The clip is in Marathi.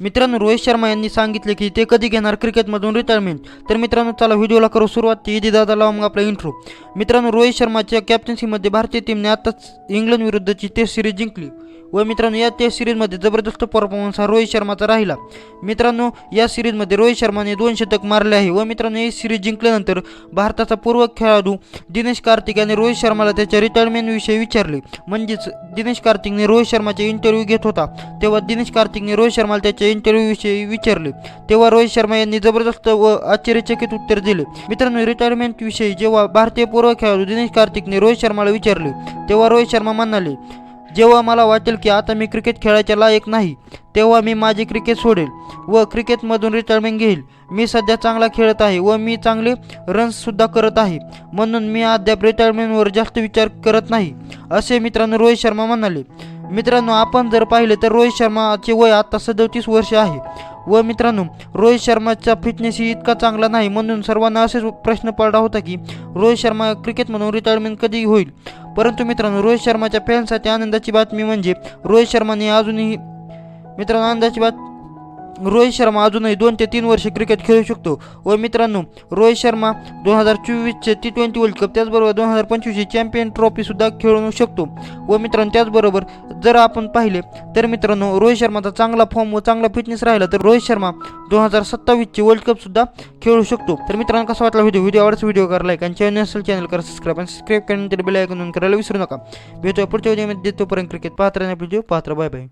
मित्रांनो, रोहित शर्मा यांनी सांगितले की ते कधी घेणार क्रिकेटमधून रिटायरमेंट. तर मित्रांनो, चला व्हिडिओला करू सुरुवात. इदी दादा लावा मग आपला इंट्रो. मित्रांनो, रोहित शर्माच्या कॅप्टन्सीमध्ये भारतीय टीमने आताच इंग्लंड विरुद्धची टेस्ट सिरीज जिंकली व मित्रांनो या टेस्ट सिरीजमध्ये जबरदस्त परफॉर्मन्स हा रोहित शर्माचा राहिला. मित्रांनो, या सिरीजमध्ये रोहित शर्माने 2 शतक मारले आहे व मित्रांनो ही सिरीज जिंकल्यानंतर भारताचा पूर्व खेळाडू दिनेश कार्तिक याने रोहित शर्माला त्याच्या रिटायरमेंटविषयी विचारले. म्हणजेच दिनेश कार्तिकने रोहित शर्माचे इंटरव्ह्यू घेत होता तेव्हा दिनेश कार्तिकने रोहित शर्माला त्याच्या इंटरव्ह्यूविषयी विचारले. तेव्हा रोहित शर्मा यांनी जबरदस्त व आश्चर्यचकित उत्तर दिले. मित्रांनो, रिटायरमेंटविषयी जेव्हा भारतीय पूर्व खेळाडू दिनेश कार्तिकने रोहित शर्माला विचारले तेव्हा रोहित शर्मा म्हणाले, जेव्हा मला वाटेल की आता मी क्रिकेट खेळायच्या लायक नाही तेव्हा मी माझे क्रिकेट सोडेल व क्रिकेटमधून रिटायरमेंट घेईल. मी सध्या चांगला खेळत आहे व मी चांगले रन्ससुद्धा करत आहे, म्हणून मी अद्याप रिटायरमेंटवर जास्त विचार करत नाही, असे मित्रांनो रोहित शर्मा म्हणाले. मित्रांनो, आपण जर पाहिले तर रोहित शर्माचे वय आता 37 वर्ष आहे व मित्रांनो रोहित शर्माचा फिटनेस ही इतका चांगला नाही, म्हणून सर्वांना असेच प्रश्न पडला होता की रोहित शर्मा क्रिकेटमधून रिटायरमेंट कधी होईल. परंतु मित्रांनो, रोहित शर्माच्या फॅन्ससाठी आनंदाची बातमी म्हणजे रोहित शर्मा अजूनही 2 ते 3 वर्षे क्रिकेट खेळू शकतो व मित्रांनो रोहित शर्मा 2024चे T20 वर्ल्ड कप त्याचबरोबर 2025ची चॅम्पियन ट्रॉफीसुद्धा खेळू शकतो व मित्रांनो त्याचबरोबर जर आपण पाहिले तर मित्रांनो रोहित शर्माचा चांगला फॉर्म व चांगला फिटनेस राहिला तर रोहित शर्मा 2027चे वर्ल्ड कपसुद्धा खेळू शकतो. तर मित्रांनो, कसा वाटला व्हिडिओ आवडचा व्हिडिओ करा लाईक आणि चॅनल असेल चॅनल करा सबस्क्राईब आणि सबस्क्राईब केल्यानंतर बेल आयकॉन ऑन करायला विसरू नका. भेटूया पुढच्या व्हिडिओमध्ये. तोपर्यंत क्रिकेट पाहत राहण्यापूर्वी पाहत राहा. Bye bye.